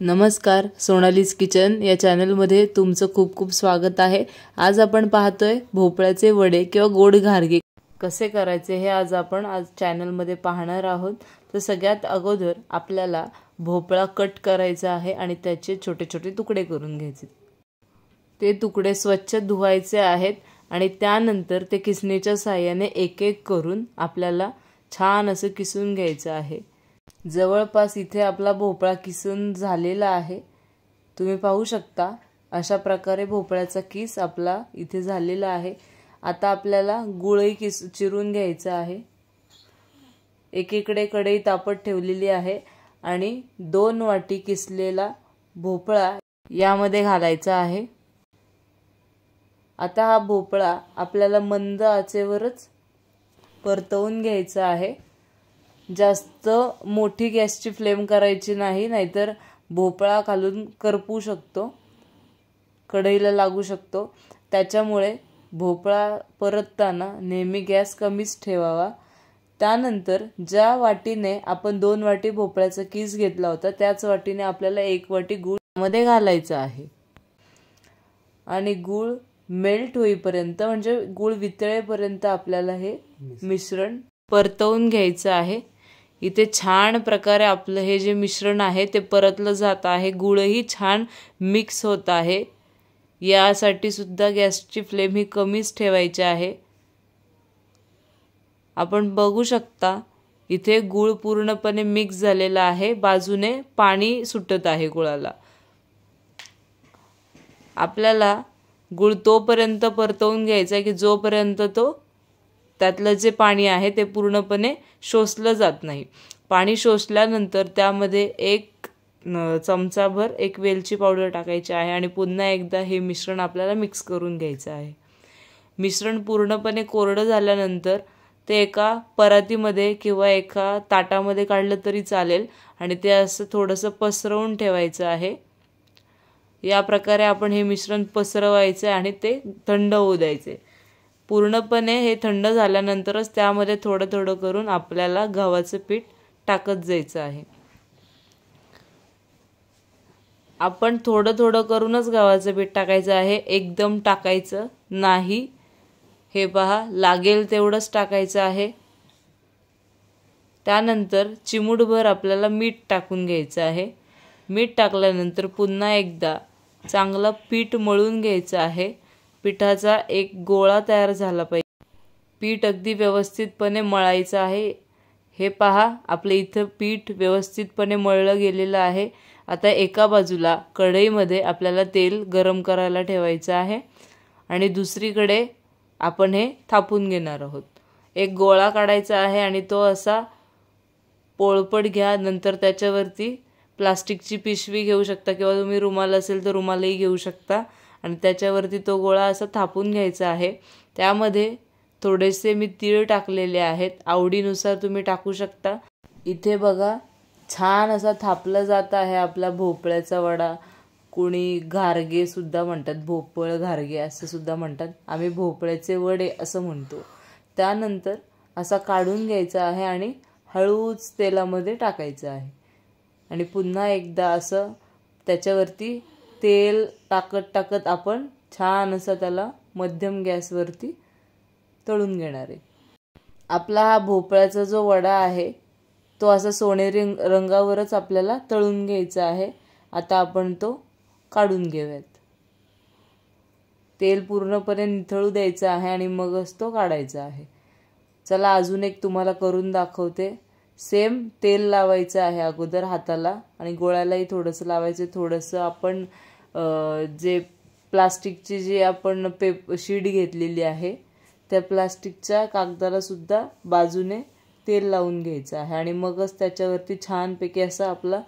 नमस्कार, सोनालीज किचन या चॅनलमध्ये तुमचं खूप खूप स्वागत आहे। आज आपण पाहतोय भोपळ्याचे वडे किंवा गोड घारगे कसे करायचे हे आज चॅनलमध्ये पाहणार आहोत। तर सगळ्यात अगोदर आपल्याला भोपळा कट करायचा आहे आणि त्याचे छोटे छोटे तुकडे करून घ्यायचे। ते तुकडे स्वच्छ धुवायचे आहेत आणि त्यानंतर ते किसणीच्या साहाय्याने एक एक करून आपल्याला छान असं किसून घ्यायचं आहे। जवळपास इथे आपला भोपळा किसून झालेला आहे। तुम्ही पाहू शकता अशा प्रकारे भोपळ्याचा किस आपला इथे झालेला आहे। आता आपल्याला गुळही चिरून घ्यायचा आहे। एकीकडे कढई तापत ठेवलेली आहे आणि 2 वाटी किसलेला भोपळा यामध्ये घालायचा आहे। आता हा भोपळा आपल्याला मंद आचेवरच परतवून घ्यायचा आहे। जास्त मोठी गॅसची फ्लेम करायची नाही, नाहीतर भोपळा खालून करपू शकतो, कढईला लागू शकतो। त्याच्यामुळे भोपळा परतताना नेहमी गॅस कमीच ठेवावा। त्यानंतर ज्या वाटीने आपण 2 वाटी भोपळ्याचा किस घेतला होता त्याच वाटीने आपल्याला 1 वाटी गूळ मध्ये घालायचा आहे आणि गूळ मेल्ट होईपर्यंत म्हणजे गूळ वितळेपर्यंत आपल्याला हे मिश्रण परतवून घ्यायचं आहे। इथे छान प्रकारे आपलं हे जे मिश्रण आहे ते परतलं जात आहे। गूळही छान मिक्स होत आहे। यासाठी सुद्धा गॅसची फ्लेम ही कमीच ठेवायची आहे। आपण बघू शकता इथे गूळ पूर्णपणे मिक्स झालेला आहे, बाजूने पाणी सुटत आहे गुळाला। आपल्याला गूळ तोपर्यंत परतवून घ्यायचा की जोपर्यंत तो त्यातलं जे पाणी आहे ते पूर्णपणे शोषलं जात नाही। पाणी शोषल्यानंतर त्यामध्ये 1 चमचाभर वेलची पावडर टाकायची आहे आणि पुन्हा एकदा हे मिश्रण आपल्याला मिक्स करून घ्यायचं आहे। मिश्रण पूर्णपणे कोरडं झाल्यानंतर ते एका परातीमध्ये किंवा एका ताटामध्ये काढलं तरी चालेल आणि ते असं थोडंसं पसरवून ठेवायचं आहे। या प्रकारे आपण हे मिश्रण पसरवायचे आणि ते थंड होऊ द्यायचे। पूर्णपणे हे थंड झाल्यानंतरच त्यामध्ये थोडं थोडं करून आपल्याला गव्हाचं पीठ टाकत जायचं आहे। आपण थोडं थोडं करूनच गव्हाचं पीठ टाकायचं आहे, एकदम टाकायचं नाही। हे पहा, लागेल तेवढंच टाकायचं आहे। त्यानंतर चिमूटभर आपल्याला मीठ टाकून घ्यायचं आहे। मीठ टाकल्यानंतर पुन्हा एकदा चांगलं पीठ मळून घ्यायचं आहे। पिठाचा एक गोळा तयार झाला पाहिजे। पीठ अगदी व्यवस्थितपणे मळायचं आहे। हे पहा, आपले इथं पीठ व्यवस्थितपणे मळलं गेलेलं आहे। आता एका बाजूला कढईमध्ये आपल्याला तेल गरम करायला ठेवायचं आहे आणि दुसरीकडे आपण हे थापून घेणार आहोत। एक गोळा काढायचा आहे आणि तो असा पोळपट घ्या। नंतर त्याच्यावरती प्लास्टिकची पिशवी घेऊ शकता किंवा तुम्ही रुमाल असेल तर रुमालही घेऊ शकता आणि त्याच्यावरती तो गोळा असा थापून घ्यायचा आहे। त्यामध्ये थोडेसे मी तीळ टाकलेले आहेत, आवडीनुसार तुम्ही टाकू शकता। इथे बघा, छान असा थापला जात आहे आपला भोपळ्याचा वडा। कोणी घारगे सुद्धा म्हणतात, भोपळ घारगे असं सुद्धा म्हणतात। आम्ही भोपळ्याचे वडे असं म्हणतो। त्यानंतर असा काढून घ्यायचा आहे आणि हळूच तेलामध्ये टाकायचं आहे आणि पुन्हा एकदा असं त्याच्यावरती तेल टाकत टाकत आपण छान असं त्याला मध्यम गॅसवरती तळून घेणार आहे। आपला हा भोपळ्याचा जो वडा आहे तो असा सोनेरी रंगावरच आपल्याला तळून घ्यायचा आहे। आता आपण तो काढून घेऊयात। तेल पूर्णपणे निथळू द्यायचं आहे आणि मगच तो काढायचा आहे। चला अजून एक तुम्हाला करून दाखवते। सेम तेल लावायचं आहे अगोदर हाताला आणि गोळ्यालाही थोडंसं लावायचं। थोडंसं आपण जे प्लास्टिकची जी आपण शीट घेतलेली आहे त्या प्लास्टिकच्या कागदाला सुद्धा बाजूने तेल लावून घ्यायचं आहे आणि मगच त्याच्यावरती छानपैकी असा आपला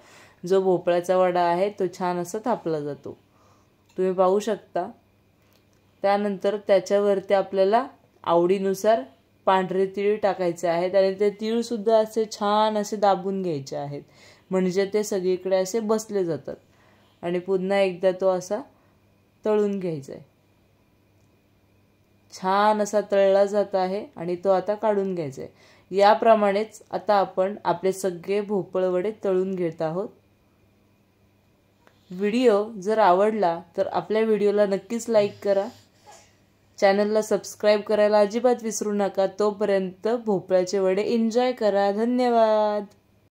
जो भोपळ्याचा वडा आहे तो छान असा थापला जातो, तुम्ही पाहू शकता। त्यानंतर त्याच्यावरती आपल्याला आवडीनुसार पांढरे तीळ टाकायचे आहेत आणि ते तीळ सुद्धा असे छान असे दाबून घ्यायचे आहेत, म्हणजे ते सगळीकडे असे बसले जातात आणि पुन्हा एकदा तो असा तळून घ्यायचा आहे। छान असा तळला जात आहे आणि तो आता काढून घ्यायचा आहे। याप्रमाणेच आता आपण आपले सगळे भोपळ वडे तळून घेत आहोत। व्हिडिओ जर आवडला तर आपल्या व्हिडिओला नक्कीच लाईक करा. चॅनलला सबस्क्राईब करायला अजिबात विसरू नका. तोपर्यंत भोपळ्याचे वडे एन्जॉय करा. धन्यवाद.